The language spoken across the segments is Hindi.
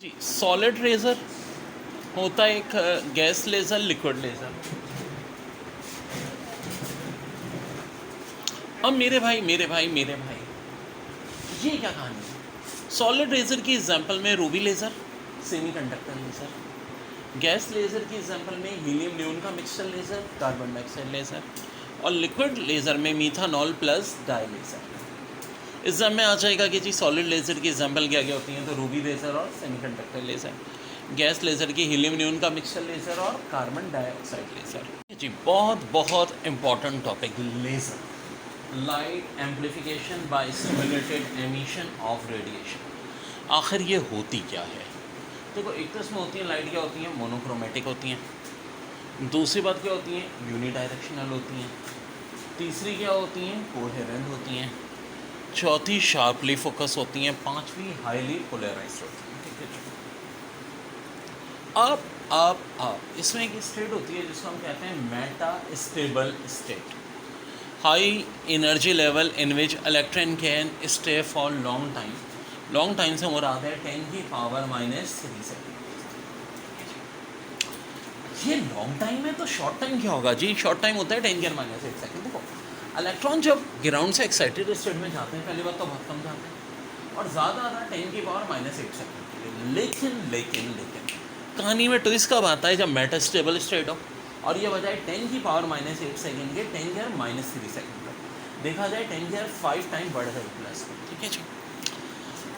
जी, सॉलिड लेज़र होता है एक गैस लेज़र, लिक्विड लेज़र। अब मेरे भाई ये क्या कहानी है? सॉलिड लेज़र की एग्जांपल में Ruby laser, semiconductor laser. Gas laser की एग्जांपल में हीलियम नियोन का mixture laser, carbon dioxide laser. और लिक्विड लेज़र में मीथानॉल प्लस डाई लेज़र। एग्जाम में आ जाएगा कि जी सॉलिड लेज़र की एग्जांपल क्या क्या होती हैं, तो रूबी लेज़र और सेमीकंडक्टर लेज़र। गैस लेज़र की हीलियम नियोन का मिक्सचर लेज़र और कार्बन डाइऑक्साइड लेज़र। जी बहुत बहुत important topic, laser, light amplification by stimulated emission of radiation. आखिर ये होती क्या है? देखो, एक तो इसमें होती है लाइट, क्या होती हैं, मोनोक्रोमेटिक होती हैं। दूसरी बात क्या होती हैं, यूनिडायरेक्शनल होती हैं। तीसरी क्या होती हैं, कोहेरेंट होती हैं। चौथी शार्पली फोकस होती हैं। पांचवी हाईली पोलराइज्ड होती हैं। ठीक है जी। अब इसमें एक स्टेट होती है जिसको हम कहते हैं Meta stable state, high energy level in which electron can stay for long time से मुराद है 10⁻³ सेकेंड। ये लॉन्ग टाइम है, तो शॉर्ट टाइम क्या होगा जी? शॉर्ट टाइम होता है 10⁻⁸ सेकेंड। देखो, इलेक्ट्रॉन जब ग्राउंड से एक्साइटेड स्टेट में जाते हैं, पहली बात तो बहुत कम जाते हैं और ज़्यादा आता है 10⁻⁸ सेकेंड। लेकिन कहानी में ट्विस्ट कब आता है? जब मेटा स्टेबल स्टेट हो और ये बजाय 10⁻⁸ सेकेंड के 10⁻³ सेकेंड तक देखा जाए 10⁵ टाइम बढ़ गई प्लस। ठीक है जी।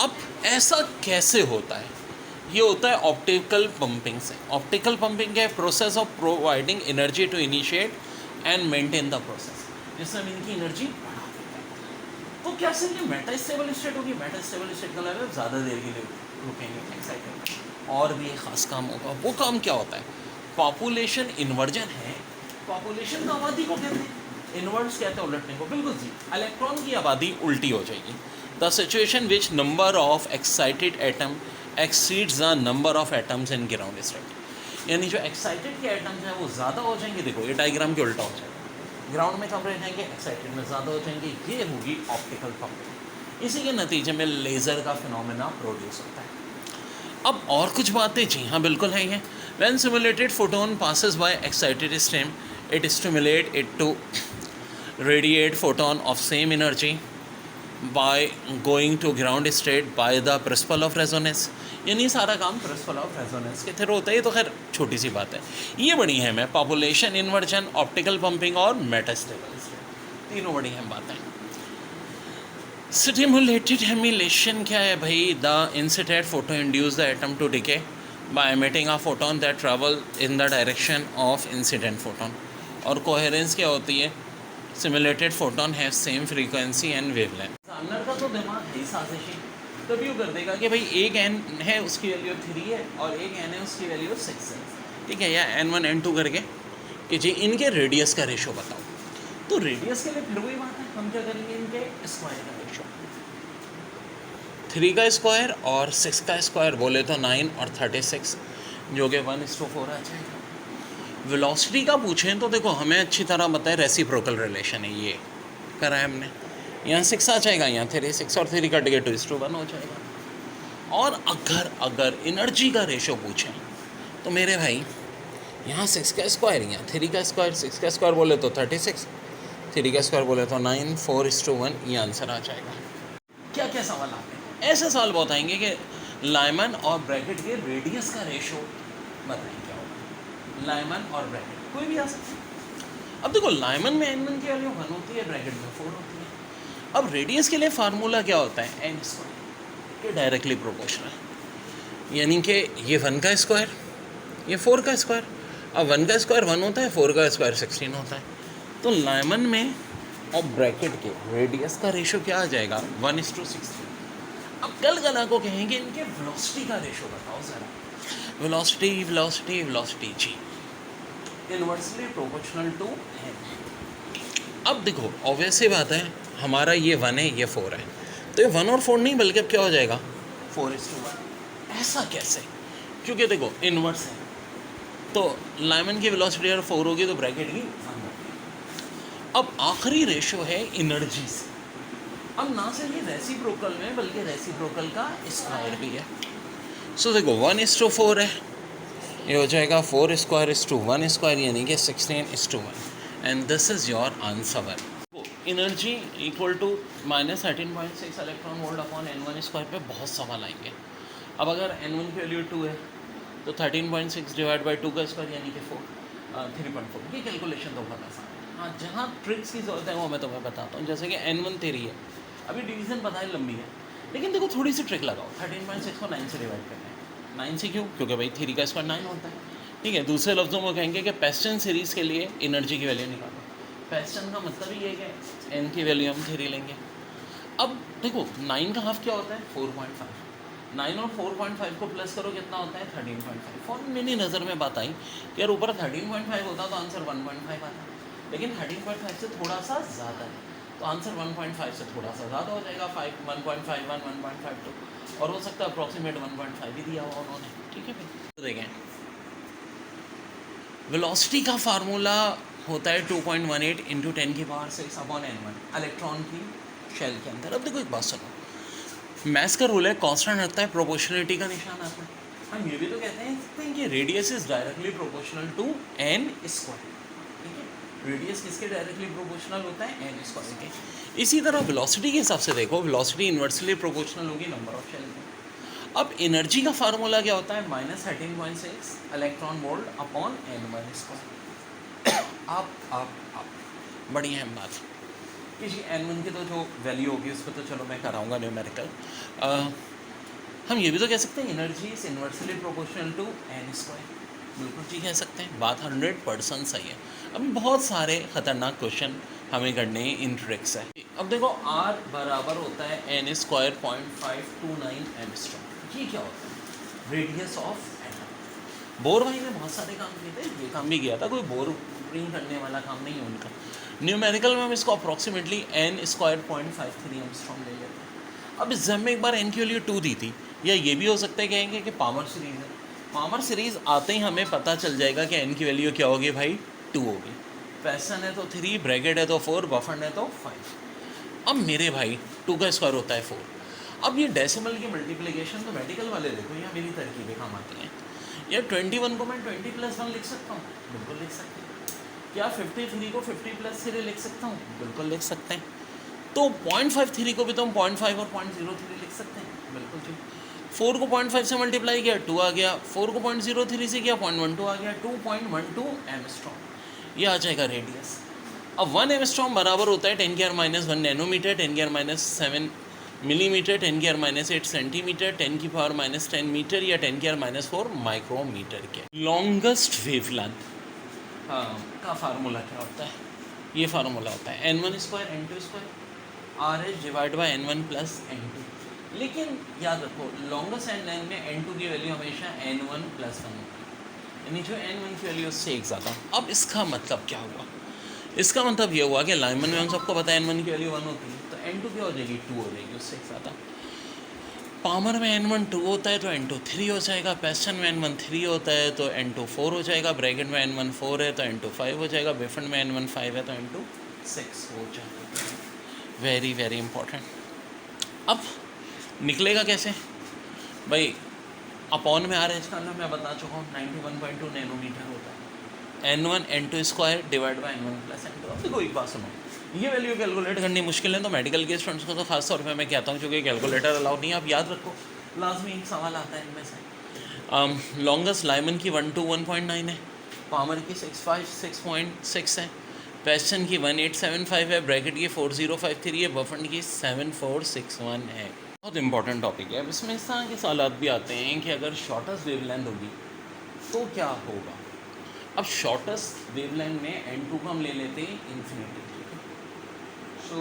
अब ऐसा कैसे होता है? ये होता है ऑप्टिकल पंपिंग से। ऑप्टिकल पंपिंग क्या है? Process of providing energy to initiate and maintain the process, जिससे हम इनकी एनर्जी बढ़ा देते हैं। तो क्या सिर्फ ये मेटा स्टेबल स्टेट होगी? मेटा स्टेबल स्टेट का मतलब ज़्यादा देर के लिए रुकेंगे एक्साइटेड। और भी एक ख़ास काम होगा। वो काम क्या होता है? पॉपुलेशन इन्वर्जन है। पॉपुलेशन तो आबादी को कहते हैं, इन्वर्स कहते हैं उलटने को। बिल्कुल जी, इलेक्ट्रॉन की आबादी उल्टी हो जाएगी। The situation which number of excited atom exceeds the number of atoms in ground state. यानी जो एक्साइटेड के एटम्स हैं वो ज़्यादा हो जाएंगे। देखो, ये डायग्राम के उल्टा हो जाएगा। ग्राउंड में कम रह जाएंगे, एक्साइटेड में ज़्यादा हो जाएंगे। ये होगी ऑप्टिकल पंपिंग। इसी के नतीजे में लेज़र का फिनोमेना प्रोड्यूस होता है। अब और कुछ बातें, जी हाँ बिल्कुल है ये। When simulated photon passes by excited stem, it stimulate it to radiate photon of same energy by going to ground state by the principle of resonance. यानी सारा काम प्रिंसिपल ऑफ रेजोनेंस के थ्रू होता है। ये तो खैर छोटी सी बात है। ये बड़ी अहम है, पॉपुलेशन इन्वर्जन, ऑप्टिकल पंपिंग और मेटास्टेबल स्टेट, तीनों बड़ी अहम बातें हैं। स्टिमुलेटेड एमिलेशन क्या है भाई? The incident photo induce the atom to decay by emitting a photon that travel in the direction of incident photon. और कोहेरेंस क्या होती है? Simulated photon have same frequency and wavelength. Examiner का तो दिमाग है साजिशी, तभी वो कर देगा कि भाई एक एन है उसकी वैल्यू 3 है और एक एन है उसकी वैल्यू 6 है। ठीक है, या n1 n2 करके कि जी इनके रेडियस का रेशो बताओ। तो रेडियस के लिए फिर वही बात है, हम क्या करेंगे, इनके स्क्वायर का रेशो। 3 का स्क्वायर और 6 का स्क्वायर बोले तो 9 और 36, जो कि 1:4 आ जाएगा। वेलोसिटी का पूछें तो देखो, हमें अच्छी तरह बताए रेसिप्रोकल रिलेशन है, ये करा है हमने। यहाँ 6 आ जाएगा, यहाँ 3, 6 और 3 कट के 2:1 हो जाएगा। और अगर एनर्जी का रेशो पूछें तो मेरे भाई यहाँ 6 का स्क्वायर, यहाँ 3 का स्क्वायर, 6 का स्क्वायर बोले तो 36, 3 का स्क्वायर बोले तो 9, 4:1, ये आंसर आ जाएगा। क्या क्या सवाल आते हैं? ऐसे सवाल बहुत आएंगे कि लाइमन और ब्रैकेट के रेडियस का रेशो बताएं क्या होगा। लाइमन और ब्रैकेट कोई भी आ सकता है। अब देखो, लाइमन में n1 की वैल्यू 1 होती है, ब्रैकेट में 4 होती है। अब रेडियस के लिए फार्मूला क्या होता है? n², ये डायरेक्टली प्रोपोर्शनल। यानी कि ये 1 का स्क्वायर, ये 4 का स्क्वायर। अब 1 का स्क्वायर 1 होता है, 4 का स्क्वायर 16 होता है। तो लाइमन में और ब्रैकेट के रेडियस का रेशो क्या आ जाएगा? 1:16। अब कल को कहेंगे इनके वेलोसिटी का रेशो बताओ ज़रा। वेलोसिटी जी इनवर्सली प्रोपोर्शनल टू है। अब देखो, ऑब्वियस सी बात है, हमारा ये 1 है, ये 4 है, तो ये 1 और 4 नहीं बल्कि अब क्या हो जाएगा? 4:1। ऐसा कैसे? क्योंकि देखो इनवर्स है, तो लाइमन की वेलोसिटी अगर 4 होगी तो ब्रैकेट की 1 होगी। अब आखिरी रेशो है एनर्जी से। अब ना सिर्फ ये रेसिप्रोकल में बल्कि रेसिप्रोकल का स्क्वायर भी है। सो देखो 1:4 है, ये हो जाएगा 4^2 यानी कि 16:1 and this is your answer. Energy equal to -13.6 electron volt upon n1² पे बहुत सवाल आएंगे। अब अगर n1 की वैल्यू 2 है तो 13.6 डिवाइड बाई 2 का स्क्वायर यानी कि 3.4। ये कैलकुलेशन तो बहुत आसान है। हाँ, जहाँ ट्रिक्स की ज़रूरत है वो मैं तुम्हें बताता हूँ। जैसे कि n1 थ्री है, अभी डिवीज़न पता है लंबी है, लेकिन देखो थोड़ी सी ट्रिक लगाओ। 13.6 को 9 से डिवाइड करना है। 9 से क्यों? क्योंकि भाई 3 का स्क्वायर 9 होता है। ठीक है, दूसरे लफ्ज़ों में कहेंगे कि पेस्टन सीरीज़ के लिए एनर्जी की वैल्यू निकालो। पेस्टन का मतलब ही ये है कि n की वैल्यू हम 3 लेंगे। अब देखो 9 का हाफ क्या होता है? 4.5। 9 और 4.5 को प्लस करो, कितना होता है? 13.5। फ़ौरन मेरी नज़र में बात आई कि यार ऊपर 13.5 होता तो आंसर 1.5 आता, लेकिन 13.5 से थोड़ा सा ज़्यादा है तो आंसर 1.5 से थोड़ा सा ज़्यादा हो जाएगा, 1.51 1.52, और हो सकता है अप्रॉक्सीमेट 1.5 भी दिया हुआ उन्होंने। ठीक है भाई, तो देखें वेलोसिटी का फार्मूला होता है 2.18 इंटू 10⁻6 अपॉन n1 इलेक्ट्रॉन की शेल के अंदर। अब देखो एक बात सुनो, मैथ्स का रूल है कांस्टेंट हटता है, प्रोपोर्शनलिटी का निशान आता है। हम ये भी तो कहते हैं कि radius is directly proportional to n square. ठीक है, रेडियस किसके डायरेक्टली प्रोपोर्शनल होता है? n स्क्वायर के। इसी तरह वेलोसिटी के हिसाब से देखो, वेलोसिटी इन्वर्सली प्रोपोर्शनल होगी नंबर ऑफ शेल के। अब एनर्जी का फार्मूला क्या होता है? -13.6 electron volt upon n1 square. आप बड़ी अहम बात किसी n1 की तो जो वैल्यू होगी उस पर तो चलो मैं कराऊंगा न्यूमेरिकल। हम ये भी तो कह सकते हैं energy is inversely proportional to n square. बिल्कुल ठीक कह सकते हैं, बात 100% सही है। अब बहुत सारे ख़तरनाक क्वेश्चन हमें करने इन ट्रिक्स है। अब देखो r बराबर होता है n स्क्वायर 0.529 एंगस्ट्रॉम। ये क्या होता है? Radius of atom. बोर भाई ने बहुत सारे काम किए थे, ये काम भी किया था, कोई बोरिंग करने वाला काम नहीं है उनका। न्यूमेरिकल में हम इसको अप्रॉक्सीमेटली n स्क्वायर 0.53 एंगस्ट्रॉम ले लेते हैं। अब एग्जाम में एक बार n की वैल्यू 2 दी थी, या ये भी हो सकता है कहेंगे कि पामर सीरीज़ है। पामर सीरीज़ आते ही हमें पता चल जाएगा कि n की वैल्यू क्या होगी भाई? 2 होगी। पेसन है तो 3, ब्रैकेट है तो 4, बफन है तो 5। अब मेरे भाई 2 का स्क्वायर होता है 4। अब ये डेसिमल की मल्टीप्लिकेशन तो मेडिकल वाले देखो, यहाँ मेरी तरकीबें काम आती हैं। यार 21 को मैं 20+1 लिख सकता हूँ, बिल्कुल लिख सकते हैं। क्या 53 को 50+3 लिख सकता हूँ? बिल्कुल लिख सकते हैं। तो 0.53 को भी तो हम 0.5 और 0.03 लिख सकते हैं, बिल्कुल ठीक। 4 को 0.5 से मल्टीप्लाई किया 2 आ गया, 4 को 0.03 से किया 0.12 आ गया, 2.12 एमस्ट्रॉम। ये आ जाएगा रेडियस। अब 1 एमस्ट्रॉम बराबर होता है 10⁻⁻1 नैनोमीटर, 10⁻⁷ मिलीमीटर, 10⁻⁸ सेंटीमीटर, 10⁻⁻10 मीटर या 10⁻⁴ माइक्रोमीटर के। लॉन्गेस्ट वेवलेंथ का फार्मूला क्या होता है? ये फार्मूला होता है n1 square n2 square R H divide by n1 plus n2। लेकिन याद रखो लॉन्गेस्ट एंड लाइन में n2 की वैल्यू हमेशा n1 प्लस 1 होती है, यानी जो n1 की वैल्यू उससे एक ज़्यादा। अब इसका मतलब क्या हुआ? इसका मतलब ये हुआ कि लाइमन में हम सबको पता है n1 की वैल्यू 1 होती है, तो n2 क्या हो जाएगी? 2 हो जाएगी, उससे एक ज़्यादा। पामर में n1 2 होता है तो n2 3 हो जाएगा, पेस्टन में n1 3 होता है तो n2 4 हो जाएगा, ब्रैकेट में n1 4 है तो n2 5 हो जाएगा, बेफन में n1 5 है तो n2 6 हो जाएगा। Very very important. अब निकलेगा कैसे भाई? अपॉन में आ रहा है, इसका मतलब मैं बता चुका हूँ 91.2 नैनोमीटर होता है। n1 n2 square divide by n1 plus n2। अब देखो एक बात सुनो, ये वैल्यू कैलकुलेट करनी मुश्किल है तो मेडिकल के स्टूडेंट्स को तो खास तौर पे मैं कहता हूँ क्योंकि कैलकुलेटर अलाउड नहीं है। आप याद रखो लाजमी एक सवाल आता है इनमें से। लॉन्गेस्ट लाइमन की 1 to 1.9 है, पामर की 6.6 है, पेस्टन की 1875 है, ब्रैकेट की 4053 है, बफन की 7461 है। बहुत इंपॉर्टेंट टॉपिक है। अब इसमें इस तरह के सवाल भी आते हैं कि अगर शॉर्टेस्ट वेवलेंथ होगी तो क्या होगा। अब शॉर्टेस्ट वेवलेंथ में n2 को हम ले लेते हैं इन्फिनिटी। सो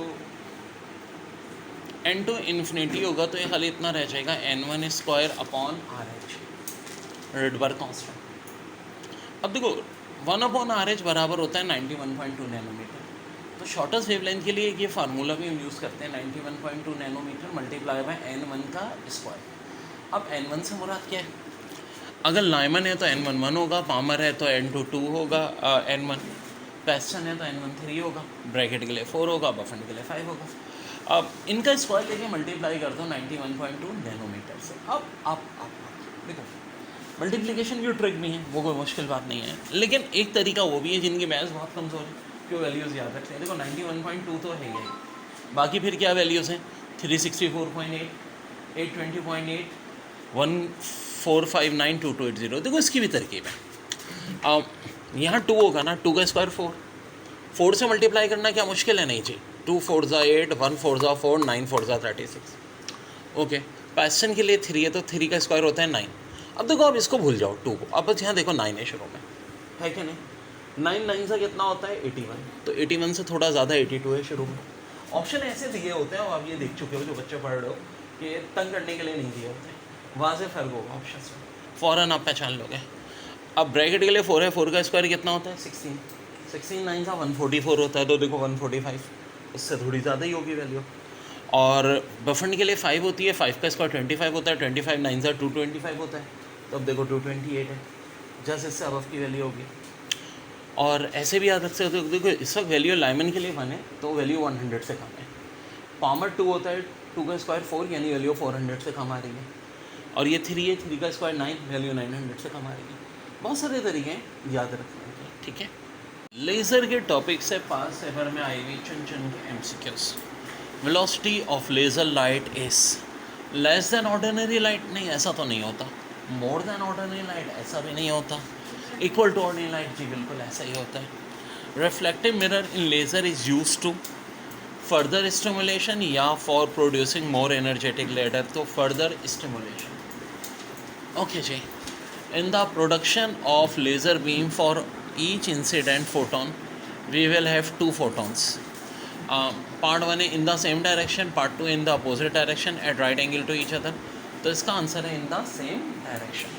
n2 इन्फिनिटी होगा तो ये खाली इतना रह जाएगा n1 square upon R H, Rydberg constant. अब देखो 1 अपॉन आर एच बराबर होता है 91.2 नैनोमीटर। तो शॉर्टेस्ट वेवलेंथ के लिए ये फार्मूला भी हम यूज़ करते हैं 91.2 नैनोमीटर मल्टीप्लाई बाय n1 का स्क्वायर। अब n1 से मुराद क्या है? अगर लाइमन है तो n1 1 होगा, पामर है तो n2 2 होगा, n1 पेस्टन है तो n1 3 होगा, ब्रैकेट के लिए 4 होगा, बफन के लिए 5 होगा। अब इनका स्क्वायर लेके मल्टीप्लाई कर दो 91.2 नैनोमीटर से। अब देखो मल्टीप्लिकेशन की ट्रिक भी है, वो कोई मुश्किल बात नहीं है, लेकिन एक तरीका वो भी है जिनकी मैथ्स बहुत कमज़ोर है, क्यों वैल्यूज़ याद रखते हैं। देखो 91.2 तो है ही, बाकी फिर क्या वैल्यूज़ हैं, 364.8, 820.8, 14592280। देखो इसकी भी तरकीब है। यहाँ 2 होगा ना, 2 का स्क्वायर 4 से मल्टीप्लाई करना क्या मुश्किल है, नहीं जी। 2 4 8, 1 4 4, 9 4 36। ओके, क्वेश्चन के लिए 3 है तो 3 का स्क्वायर होता है 9। अब देखो, आप इसको भूल जाओ 2 को, अब बस यहाँ देखो 9 है शुरू में, है कि नहीं। 9 9 से कितना होता है 81, तो 81 से थोड़ा ज़्यादा 82 है शुरू में। ऑप्शन ऐसे दिए होते हैं, आप ये देख चुके हो जो बच्चे पढ़ रहे हो, कि तंग करने के लिए नहीं दिए होते, वहाँ से फ़र्क होगा ऑप्शन में, फ़ौरन आप पहचान लोगे। अब ब्रैकेट के लिए 4 है, 4 का स्क्वायर कितना होता है 16, 16 9 का 144 होता है, तो देखो 145, उससे थोड़ी ज़्यादा ही होगी वैल्यू। और बफंड के लिए 5 होती है, 5 का स्क्वायर 25 होता है, 25 9 का 225 होता है, तो अब देखो 228 है, जस्ट इससे अबव की वैल्यू होगी। और ऐसे भी याद रख सकते हो, देखो इस वक्त वैल्यू लाइमन के लिए 1 है, तो वैल्यू 100 से कम है। पामर 2 होता है, 2 का स्क्वायर 4, यानी वैल्यू 400 से कम आ रही है। और ये 3 है, 3 का स्क्वायर 9, वैल्यू 900 से कम आ रही है। बहुत सारे तरीके हैं याद रखने के, ठीक है। लेज़र के टॉपिक से पास पेपर में आई हुई चुन चुन के MCQs। Velocity of laser light is less than ordinary light, नहीं ऐसा तो नहीं होता। मोर देन ऑर्डिनरी लाइट, ऐसा भी नहीं होता। इक्वल टू ऑर्डिनरी लाइट, जी बिल्कुल ऐसा ही होता है। Reflective mirror in laser is use to further stimulation या for producing more energetic laser, तो फर्दर स्टिमुलेशन। ओके जी। In the production of laser beam, for each incident photon we will have 2 photons. Part 1 in the same direction, part 2 in the opposite direction at right angle to each other. तो इसका आंसर है in the same direction.